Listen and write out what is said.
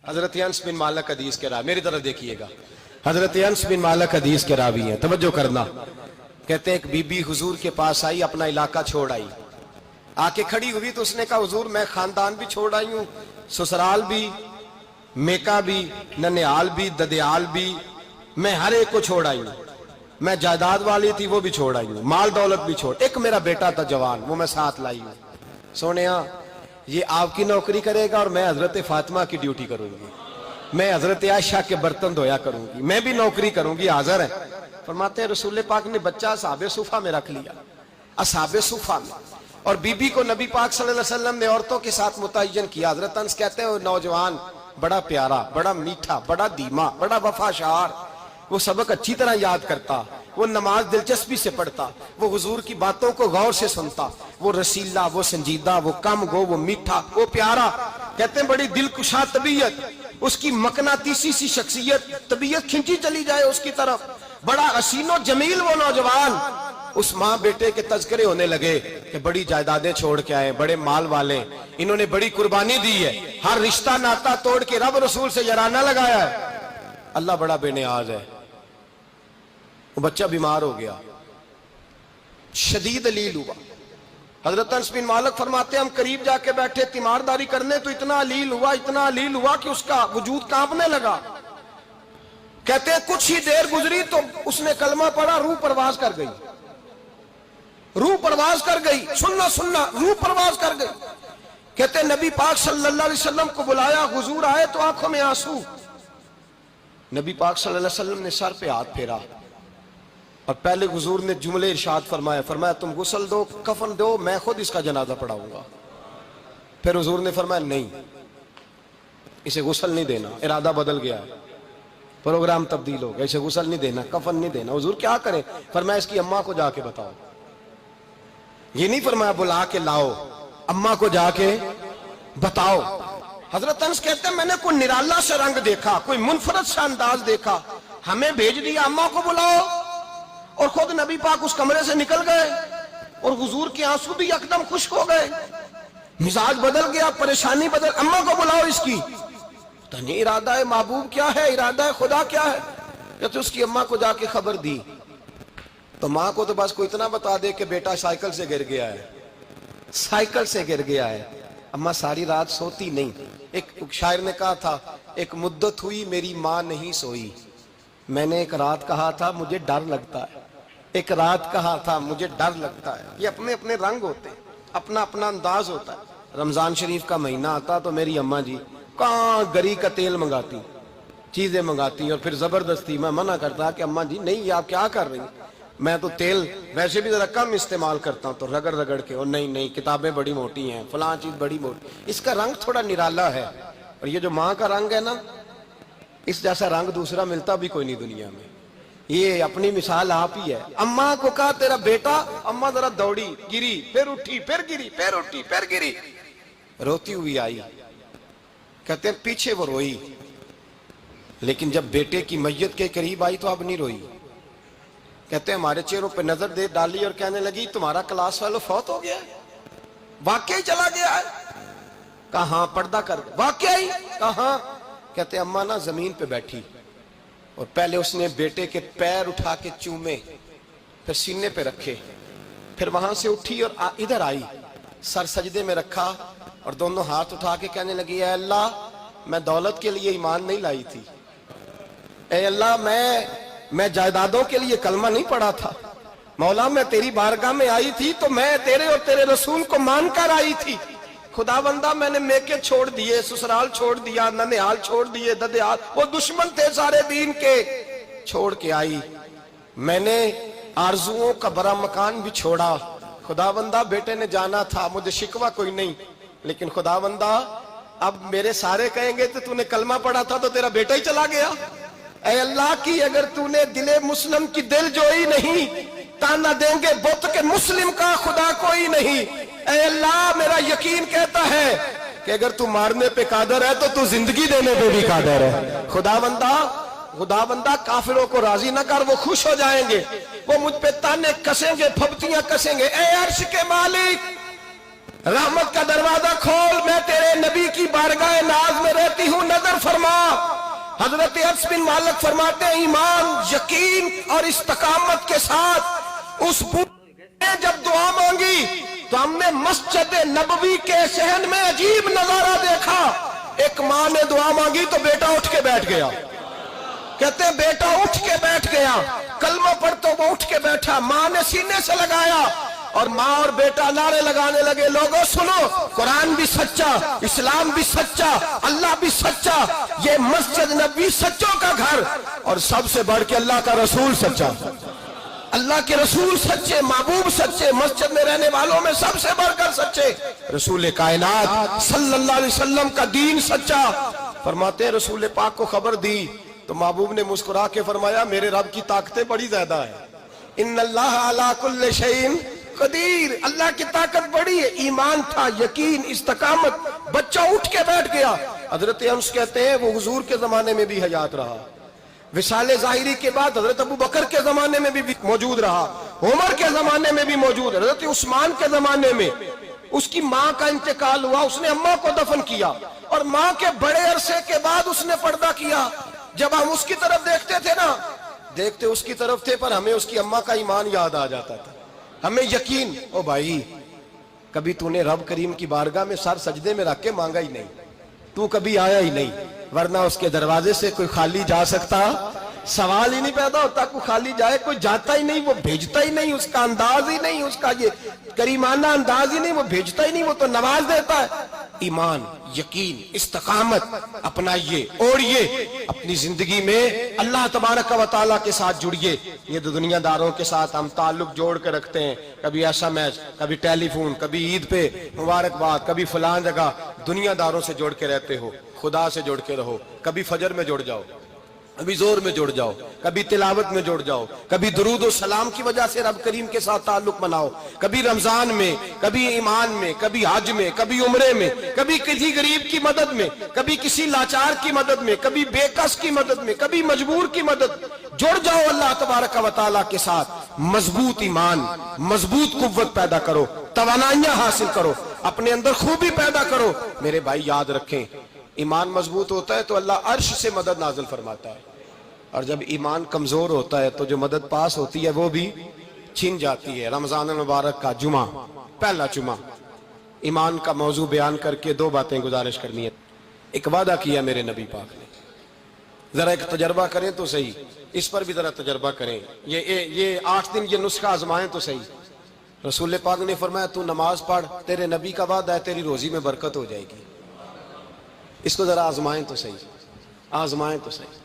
حضرت انس بن مالک حدیث کے راوی، میری طرف دیکھیے گا، حضرت انس بن مالک حدیث کے راوی ہیں، توجہ کرنا۔ کہتے ہیں ایک بی بی حضور کے پاس آئی، اپنا علاقہ چھوڑ آئی، آ کے کھڑی ہوئی تو اس نے کہا حضور میں خاندان بھی چھوڑ آئی ہوں، سسرال بھی، میکا بھی، ننیال بھی، ددیال بھی، میں ہر ایک کو چھوڑ آئی ہوں، میں جائیداد والی تھی وہ بھی چھوڑ آئی ہوں، مال دولت بھی چھوڑ، ایک میرا بیٹا تھا جوان وہ میں ساتھ لائی ہوں۔ سونیا یہ آپ کی نوکری کرے گا اور میں حضرت فاطمہ کی ڈیوٹی کروں گی، میں حضرت عائشہ کے برتن دھویا کروں گی، میں بھی نوکری کروں گی، حاضر ہے۔ فرماتے ہیں رسول پاک نے بچہ اصحاب صفہ میں رکھ لیا، اصحاب صفہ میں، اور بی بی کو نبی پاک صلی اللہ علیہ وسلم نے عورتوں کے ساتھ متعین کیا۔ حضرت انس کہتے ہیں وہ نوجوان بڑا پیارا، بڑا میٹھا، بڑا دھیما، بڑا وفاشار، وہ سبق اچھی طرح یاد کرتا، وہ نماز دلچسپی سے پڑھتا، وہ حضور کی باتوں کو غور سے سنتا، وہ رسیلا، وہ سنجیدہ، وہ کم گو، وہ میٹھا، وہ پیارا۔ کہتے ہیں بڑی دلکشا طبیعت، اس کی مقناطیسی سی شخصیت، طبیعت کھنچی چلی جائے اس کی طرف، بڑا حسین و جمیل وہ نوجوان۔ اس ماں بیٹے کے تذکرے ہونے لگے کہ بڑی جائیدادیں چھوڑ کے آئے، بڑے مال والے، انہوں نے بڑی قربانی دی ہے، ہر رشتہ ناتا توڑ کے رب رسول سے یارانہ لگایا ہے، اللہ بڑا بے نیاز ہے۔ وہ بچہ بیمار ہو گیا، شدید علیل ہوا۔ حضرت انس بن مالک فرماتے ہیں ہم قریب جا کے بیٹھے تیمارداری کرنے تو اتنا علیل ہوا کہ اس کا وجود کانپنے لگا۔ کہتے ہیں کچھ ہی دیر گزری تو اس نے کلمہ پڑھا، روح پرواز کر گئی، روح پرواز کر گئی، سننا روح پرواز کر گئی۔ کہتے ہیں نبی پاک صلی اللہ علیہ وسلم کو بلایا، حضور آئے تو آنکھوں میں آنسو۔ نبی پاک صلی اللہ علیہ وسلم نے سر پہ ہاتھ پھیرا اور پہلے حضور نے جملے ارشاد فرمایا تم غسل دو، کفن دو، میں خود اس کا جنازہ پڑھاؤں گا۔ پھر حضور نے فرمایا نہیں، اسے غسل نہیں دینا، ارادہ بدل گیا ہے، پروگرام تبدیل ہو گیا، اسے غسل نہیں دینا، کفن نہیں دینا۔ حضور کیا کرے؟ فرمایا اس کی اماں کو جا کے بتاؤ، یہ نہیں فرمایا بلا کے لاؤ، اماں کو جا کے بتاؤ۔ حضرت انس کہتے ہیں میں نے کوئی نرالا سے رنگ دیکھا، کوئی منفرد سا انداز دیکھا، ہمیں بھیج دیا اماں کو بلاؤ، اور خود نبی پاک اس کمرے سے نکل گئے، اور حضور کے آنسو بھی یکدم خشک ہو گئے، مزاج بدل گیا، پریشانی بدل، اماں کو بلاؤ اس کی۔ تو نہیں ارادہ ہے محبوب کیا ہے، ارادہ ہے خدا کیا ہے؟ کہ اس کی اماں کو جا کے خبر دی تو ماں کو تو بس کوئی اتنا بتا دے کہ بیٹا سائیکل سے گر گیا ہے، سائیکل سے گر گیا ہے۔ اماں ساری رات سوتی نہیں۔ ایک شاعر نے کہا تھا ایک مدت ہوئی میری ماں نہیں سوئی، میں نے ایک رات کہا تھا مجھے ڈر لگتا ہے، ایک رات کہا تھا مجھے ڈر لگتا ہے۔ یہ اپنے اپنے رنگ ہوتے ہیں، اپنا اپنا انداز ہوتا ہے۔ رمضان شریف کا مہینہ آتا تو میری اماں جی کہاں گری کا تیل منگاتی، چیزیں منگاتی، اور پھر زبردستی میں منع کرتا کہ اماں جی نہیں، یہ آپ کیا کر رہی ہیں، میں تو تیل ویسے بھی ذرا کم استعمال کرتا ہوں، تو رگڑ رگڑ کے، اور نہیں کتابیں بڑی موٹی ہیں، فلاں چیز بڑی موٹی، اس کا رنگ تھوڑا نرالا ہے۔ اور یہ جو ماں کا رنگ ہے نا، اس جیسا رنگ دوسرا ملتا بھی کوئی نہیں دنیا میں۔ یہ اپنی مثال آپ ہی ہے۔ اماں کو کہا تیرا بیٹا، اماں ذرا دوڑی، گری، پھر اٹھی، پھر گری، پھر اٹھی، پھر گری، روتی ہوئی آئی۔ کہتے ہیں پیچھے وہ روئی، لیکن جب بیٹے کی میت کے قریب آئی تو اب نہیں روئی۔ کہتے ہیں ہمارے چہروں پہ نظر دے ڈالی اور کہنے لگی تمہارا کلاس فیلو فوت ہو گیا ہے، واقعی چلا گیا ہے؟ کہاں پردہ کر، واقعی کہاں؟ کہتے ہیں اماں نا زمین پہ بیٹھی اور پہلے اس نے بیٹے کے پیر اٹھا کے چومے، پھر سینے پہ رکھے، پھر وہاں سے اٹھی اور ادھر آئی، سر سجدے میں رکھا اور دونوں ہاتھ اٹھا کے کہنے لگی اے اللہ میں دولت کے لیے ایمان نہیں لائی تھی، اے اللہ میں جائیدادوں کے لیے کلمہ نہیں پڑھا تھا، مولا میں تیری بارگاہ میں آئی تھی تو میں تیرے اور تیرے رسول کو مان کر آئی تھی، خدا بندہ میں نے میکے چھوڑ دیے، سسرال چھوڑ دیا، ننیال چھوڑ دیے، ددیال، وہ دشمن تھے سارے دین کے، چھوڑ کے آئی، میں نے آرزوؤں کا بڑا مکان بھی چھوڑا، خدا بندہ بیٹے نے جانا تھا، مجھے شکوہ کوئی نہیں، لیکن خدا بندہ اب میرے سارے کہیں گے تو نے کلمہ پڑھا تھا تو تیرا بیٹا ہی چلا گیا۔ اے اللہ کی اگر تو نے دل مسلم کی دل جوئی نہیں، تانا دیں گے بت کے مسلم کا خدا کوئی نہیں۔ اے اللہ میرا یقین کہتا ہے کہ اگر تو مارنے پہ قادر ہے تو زندگی دینے پہ بھی قادر ہے۔ خدا بندہ کافروں کو راضی نہ کر، وہ خوش ہو جائیں گے، وہ مجھ پہ تانے کسیں گے، پھپتیاں کسیں گے۔ اے عرش کے مالک رحمت کا دروازہ کھول، میں تیرے نبی کی بارگاہ ناز میں رہتی ہوں، نظر نظر فرما. حضرت انس بن مالک فرماتے ہیں ایمان، یقین اور استقامت کے ساتھ اس بوڑھے نے جب دعا مانگی تو ہم نے مسجد نبوی کے صحن میں عجیب نظارہ دیکھا. ایک ماں نے دعا مانگی تو بیٹا اٹھ کے بیٹھ گیا. کہتے ہیں بیٹا اٹھ کے بیٹھ گیا، کلمہ پڑھ تو وہ اٹھ کے بیٹھا. ماں نے سینے سے لگایا اور ماں اور بیٹا نعرے لگانے لگے، لوگوں سنو، قرآن بھی سچا، اسلام بھی سچا، اللہ بھی سچا، یہ مسجد نبوی سچوں کا گھر، اور سب سے بڑھ کے اللہ کا رسول سچا. اللہ کے رسول سچے، محبوب سچے، مسجد میں رہنے والوں میں سب سے بڑھ کر سچے، رسول کائنات صلی اللہ علیہ وسلم کا دین سچا. فرماتے ہیں رسول پاک کو خبر دی تو محبوب نے مسکرا کے فرمایا میرے رب کی طاقتیں بڑی زیادہ ہیں. ان اللہ علی کل شیء قدیر، اللہ کی طاقت بڑی ہے. ایمان تھا، یقین، استقامت. بچہ اٹھ کے بیٹھ گیا. حضرت انس کہتے ہیں وہ حضور کے زمانے میں بھی حیات رہا، وصال ظاہری کے بعد حضرت ابو بکر کے زمانے میں بھی موجود رہا، عمر کے زمانے میں بھی موجود، حضرت عثمان کے زمانے میں. اس کی ماں کا انتقال ہوا، اس نے اماں کو دفن کیا، اور ماں کے بڑے عرصے کے بعد اس نے پردہ کیا. جب ہم اس کی طرف دیکھتے تھے نا، دیکھتے اس کی طرف تھے، پر ہمیں اس کی اماں کا ایمان یاد آ جاتا تھا. ہمیں یقین، او بھائی کبھی تو نے رب کریم کی بارگاہ میں سر سجدے میں رکھ کے مانگا ہی نہیں، تو کبھی آیا ہی نہیں، ورنہ اس کے دروازے سے کوئی خالی جا سکتا؟ سوال ہی نہیں پیدا ہوتا کوئی خالی جائے. کوئی جاتا ہی نہیں، وہ بھیجتا ہی نہیں، اس کا انداز ہی نہیں، اس کا یہ کریمانہ انداز ہی نہیں، وہ بھیجتا ہی نہیں، وہ تو نواز دیتا ہے. ایمان، یقین، استقامت اپنائیے، اوڑھیے اپنی زندگی میں. اللہ تبارک و تعالیٰ کے ساتھ جڑیے. یہ دنیا داروں کے ساتھ ہم تعلق جوڑ کے رکھتے ہیں، کبھی ایسا میچ، کبھی ٹیلی فون، کبھی عید پہ مبارکباد، کبھی فلان جگہ. دنیا داروں سے جوڑ کے رہتے ہو، خدا سے جوڑ کے رہو. کبھی فجر میں جڑ جاؤ، کبھی زور میں جڑ جاؤ، کبھی تلاوت میں جڑ جاؤ، کبھی درود و سلام کی وجہ سے رب کریم کے ساتھ تعلق بناؤ. کبھی رمضان میں، کبھی ایمان میں، کبھی حج میں، کبھی عمرے میں، کبھی کسی غریب کی مدد میں، کبھی کسی لاچار کی مدد میں، کبھی بے کس کی مدد میں، کبھی مجبور کی مدد. جڑ جاؤ اللہ تبارک و تعالیٰ کے ساتھ. مضبوط ایمان، مضبوط قوت پیدا کرو، توانائیاں حاصل کرو، اپنے اندر خوبی پیدا کرو. میرے بھائی یاد رکھیں، ایمان مضبوط ہوتا ہے تو اللہ عرش سے مدد نازل فرماتا ہے، اور جب ایمان کمزور ہوتا ہے تو جو مدد پاس ہوتی ہے وہ بھی چھن جاتی ہے. رمضان المبارک کا جمعہ، پہلا جمعہ، ایمان کا موضوع بیان کر کے دو باتیں گزارش کرنی ہے. ایک وعدہ کیا میرے نبی پاک نے، ذرا ایک تجربہ کریں تو صحیح، اس پر بھی ذرا تجربہ کریں. یہ 8 دن یہ نسخہ آزمائیں تو صحیح. رسول پاک نے فرمایا تو نماز پڑھ، تیرے نبی کا وعدہ ہے تیری روزی میں برکت ہو جائے گی. اس کو ذرا آزمائیں تو صحیح، آزمائیں تو صحیح.